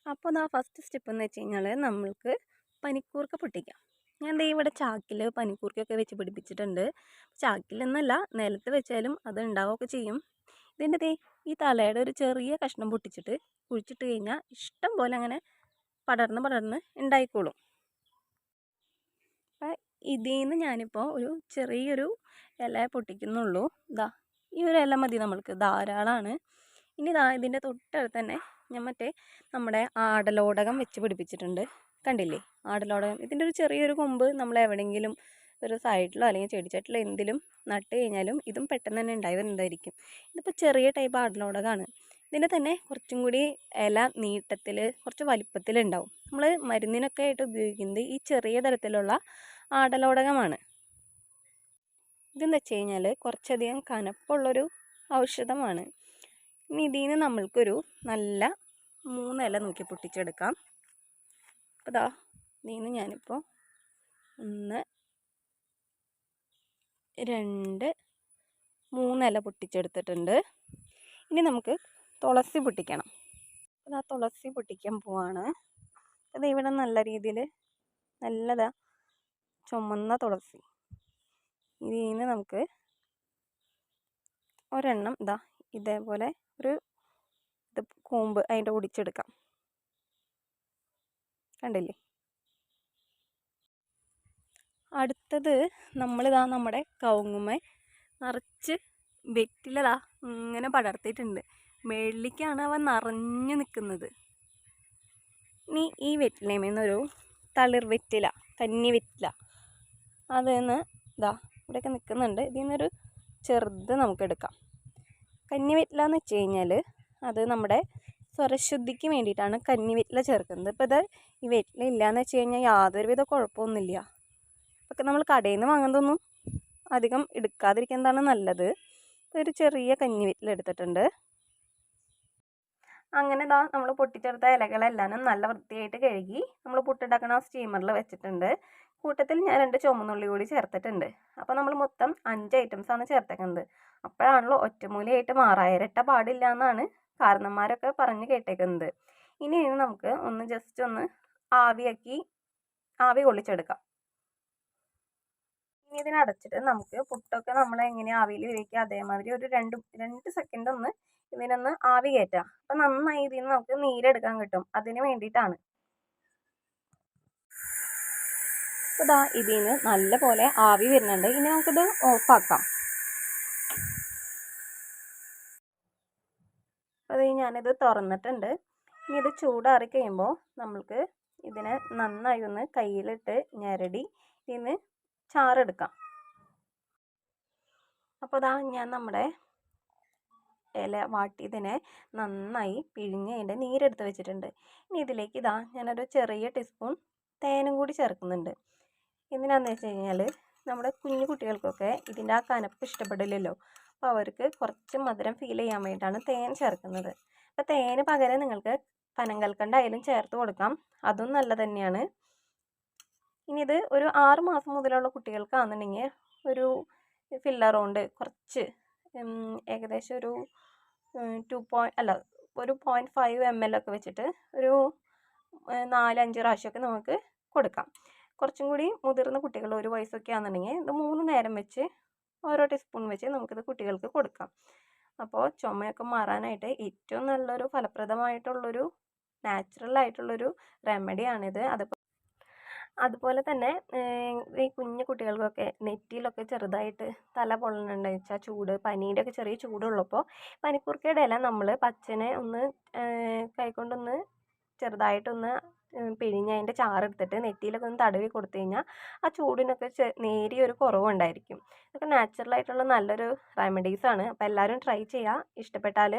അപ്പോൾ ആ first step എന്ന് വെച്ച് കഴിഞ്ഞാൽ നമ്മൾക്ക് പനിക്കൂർക്ക പൊട്ടിക്കാം. ഞാൻ ദേ ഇവിടെ ചാക്കിൽ പനിക്കൂർക്കയൊക്കെ വെച്ച് പിടിപ്പിച്ചിട്ടുണ്ട്. ചാക്കിലെന്നല്ല, നിലത്ത് വെച്ചാലും അത് ഉണ്ടാവുകയൊക്കെ ചെയ്യും. ഇതിൻ്റെ ദേ ഈ തലയുടെ ഒരു ചെറിയ കഷ്ണം പൊട്ടിച്ചിട്ട് കുഴിച്ചിട്ട് കഴിഞ്ഞാൽ ഇഷ്ടം പോലെ അങ്ങനെ പടർന്ന് പടർന്ന് ഉണ്ടായിക്കോളും. അപ്പം ഇതിൽ നിന്ന് ഞാനിപ്പോൾ ഒരു ചെറിയൊരു ഇല പൊട്ടിക്കുന്നുള്ളൂ. ഇതാ ഈ ഒരു ഇല മതി നമ്മൾക്ക്, ധാരാളമാണ്. ഇനി ഇതാ ഇതിൻ്റെ തൊട്ടടുത്ത് തന്നെ ഞാൻ നമ്മുടെ ആടലോടകം വെച്ച് പിടിപ്പിച്ചിട്ടുണ്ട്. കണ്ടില്ലേ ആടലോടകം? ഇതിൻ്റെ ഒരു ചെറിയൊരു കൊമ്പ് നമ്മൾ എവിടെയെങ്കിലും ഒരു സൈഡിലോ അല്ലെങ്കിൽ ചെടിച്ചട്ടിലോ എന്തിലും നട്ട് കഴിഞ്ഞാലും ഇതും പെട്ടെന്ന് തന്നെ ഉണ്ടായി വരുന്നതായിരിക്കും. ഇതിപ്പോൾ ചെറിയ ടൈപ്പ് ആടലോടകമാണ്. ഇതിൻ്റെ തന്നെ കുറച്ചും കൂടി ഇല നീട്ടത്തിൽ കുറച്ച് വലിപ്പത്തിലുണ്ടാവും. നമ്മൾ മരുന്നിനൊക്കെ ആയിട്ട് ഉപയോഗിക്കുന്നത് ഈ ചെറിയ തരത്തിലുള്ള ആടലോടകമാണ്. ഇതെന്ന് വെച്ച് കഴിഞ്ഞാൽ കുറച്ചധികം കനപ്പുള്ളൊരു ഔഷധമാണ്. ഇനി ഇതിൽ നിന്ന് നമ്മൾക്കൊരു നല്ല 3 ഇല നോക്കി പൊട്ടിച്ചെടുക്കാം. അപ്പോൾ ദാ ഇതിൽ നിന്ന് ഞാനിപ്പോൾ 1, 2, 3 ഇല പൊട്ടിച്ചെടുത്തിട്ടുണ്ട്. ഇനി നമുക്ക് തുളസി പൊട്ടിക്കണം. അപ്പോൾ ആ തുളസി പൊട്ടിക്കാൻ പോവാണ്. അത് ഇവിടെ നല്ല രീതിയിൽ നല്ലതാ ചുമന്ന തുളസി. ഇതിൽ നിന്ന് നമുക്ക് ഒരെണ്ണം ഇതാ ഇതേപോലെ ഒരു കൂമ്പ് അതിൻ്റെ ഒടിച്ചെടുക്കാം. കണ്ടില്ലേ? അടുത്തത് നമ്മളിതാ നമ്മുടെ കവുങ്ങുമ്മേ നിറച്ച് വെറ്റിലതാ ഇങ്ങനെ പടർത്തിയിട്ടുണ്ട്. മേളിലേക്കാണ് അവ നിറഞ്ഞു നിൽക്കുന്നത്. ഇനി ഈ വെറ്റിലേമേന്നൊരു തളിർ വെറ്റില, കന്നി വെറ്റില, അതിൽ നിന്ന് ഇതാ ഇവിടെയൊക്കെ നിൽക്കുന്നുണ്ട്. ഇതിൽ നിന്നൊരു ചെറുത് നമുക്കെടുക്കാം. കന്നി വെറ്റില എന്ന് വെച്ച് കഴിഞ്ഞാൽ അത് നമ്മുടെ സ്വരശുദ്ധിക്ക് വേണ്ടിയിട്ടാണ് കന്നി വെറ്റില ചേർക്കുന്നത്. ഇപ്പോൾ ഇത് ഈ വെറ്റില ഇല്ലയെന്ന് വെച്ച് കഴിഞ്ഞാൽ യാതൊരുവിധ കുഴപ്പമൊന്നുമില്ല. ഒക്കെ നമ്മൾ കടയിൽ നിന്ന് വാങ്ങുന്നതൊന്നും അധികം എടുക്കാതിരിക്കുന്നതാണ് നല്ലത്. ഒരു ചെറിയ കന്നി വെറ്റില എടുത്തിട്ടുണ്ട്. അങ്ങനെ ഇതാ നമ്മൾ പൊട്ടിച്ചെടുത്ത ഇലകളെല്ലാം നല്ല വൃത്തിയായിട്ട് കഴുകി നമ്മൾ പുട്ടുണ്ടാക്കുന്ന സ്റ്റീമറിൽ വെച്ചിട്ടുണ്ട്. കൂട്ടത്തിൽ ഞാൻ 2 ചുമന്നുള്ളി കൂടി ചേർത്തിട്ടുണ്ട്. അപ്പോൾ നമ്മൾ മൊത്തം 5 ഐറ്റംസാണ് ചേർത്തേക്കുന്നത്. അപ്പോഴാണല്ലോ ഒറ്റമൂലിയായിട്ട് മാറാം. ഇരട്ട പാടില്ല എന്നാണ് കാരണന്മാരൊക്കെ പറഞ്ഞ് കേട്ടേക്കുന്നത്. ഇനി നമുക്ക് ജസ്റ്റ് ഒന്ന് ആവി കൊള്ളിച്ചെടുക്കാം. ഇനി ഇതിനടച്ചിട്ട് നമുക്ക് പുട്ടൊക്കെ നമ്മൾ എങ്ങനെ ആവിയിൽ വേവിക്കുക അതേമാതിരി ഒരു 2 സെക്കൻഡ് ഒന്ന് ഇതിനൊന്ന് ആവി കയറ്റാം. അപ്പം നന്നായി ഇതിൽ നിന്ന് നമുക്ക് നീരെടുക്കാൻ കിട്ടും. അതിന് വേണ്ടിയിട്ടാണ്. ഇതാ ഇതിൽ നിന്ന് നല്ല പോലെ ആവി വരുന്നുണ്ട്. ഇനി നമുക്കിത് ഓഫാക്കാം. അത് ഞാനിത് തുറന്നിട്ടുണ്ട്. ഇനി ഇത് ചൂടാറി കഴിയുമ്പോൾ നമ്മൾക്ക് ഇതിനെ നന്നായി ഒന്ന് കയ്യിലിട്ട് ഞെരടി ഇതിന് ചാറെടുക്കാം. അപ്പോൾ ഇതാ ഞാൻ നമ്മുടെ ഇല വാട്ടിയതിനെ നന്നായി പിഴിഞ്ഞ് അതിൻ്റെ നീരെടുത്ത് വെച്ചിട്ടുണ്ട്. ഇനി ഇതിലേക്ക് ഇതാ ഞാനൊരു ചെറിയ ടീസ്പൂൺ തേനും കൂടി ചേർക്കുന്നുണ്ട്. എന്തിനാന്ന് വെച്ച് കഴിഞ്ഞാൽ നമ്മുടെ കുഞ്ഞു കുട്ടികൾക്കൊക്കെ ഇതിൻ്റെ ആ കനപ്പ് ഇഷ്ടപ്പെടില്ലല്ലോ. അപ്പോൾ അവർക്ക് കുറച്ച് മധുരം ഫീൽ ചെയ്യാൻ വേണ്ടിയിട്ടാണ് തേൻ ചേർക്കുന്നത്. അപ്പോൾ തേന് പകരം നിങ്ങൾക്ക് പനങ്കൽക്കണ്ടായാലും ചേർത്ത് കൊടുക്കാം. അതും നല്ലത് തന്നെയാണ്. ഇനി ഇത് ഒരു 6 മാസം മുതലുള്ള കുട്ടികൾക്കാണെന്നുണ്ടെങ്കിൽ ഒരു ഫില്ലറുകൊണ്ട് കുറച്ച് ഏകദേശം ഒരു 0.5 ml ഒക്കെ വെച്ചിട്ട് ഒരു 4-5 പ്രാവശ്യമൊക്കെ നമുക്ക് കൊടുക്കാം. കുറച്ചും കൂടി മുതിർന്ന കുട്ടികൾ 1 വയസ്സൊക്കെ ആണെന്നുണ്ടെങ്കിൽ ഇത് 3 നേരം വെച്ച് ഓരോ ടീസ്പൂൺ വെച്ച് നമുക്കിത് കുട്ടികൾക്ക് കൊടുക്കാം. അപ്പോൾ ചുമയൊക്കെ മാറാനായിട്ട് ഏറ്റവും നല്ലൊരു ഫലപ്രദമായിട്ടുള്ളൊരു നാച്ചുറലായിട്ടുള്ളൊരു റെമഡിയാണിത്. അതുപോലെ തന്നെ ഈ കുഞ്ഞു കുട്ടികൾക്കൊക്കെ നെറ്റിയിലൊക്കെ ചെറുതായിട്ട് തല പൊള്ളുന്നുണ്ടെന്ന് വെച്ചാൽ ചൂട്, പനീൻ്റെ ഒക്കെ ചെറിയ ചൂടുള്ളപ്പോൾ പനിക്കൂർക്കയുടെ ഇല നമ്മൾ പച്ചനെ ഒന്ന് കൈകൊണ്ടൊന്ന് ചെറുതായിട്ടൊന്ന് പിഴിഞ്ഞ് അതിൻ്റെ ചാറെടുത്തിട്ട് നെറ്റിയിലൊക്കെ ഒന്ന് തടവി കൊടുത്തു കഴിഞ്ഞാൽ ആ ചൂടിനൊക്കെ നേരിയൊരു കുറവുണ്ടായിരിക്കും. ഇതൊക്കെ നാച്ചുറലായിട്ടുള്ള നല്ലൊരു റെമഡീസാണ്. അപ്പോൾ എല്ലാവരും ട്രൈ ചെയ്യുക. ഇഷ്ടപ്പെട്ടാൽ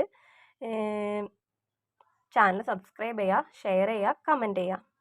ചാനൽ സബ്സ്ക്രൈബ് ചെയ്യുക, ഷെയർ ചെയ്യുക, കമൻറ്റ് ചെയ്യുക.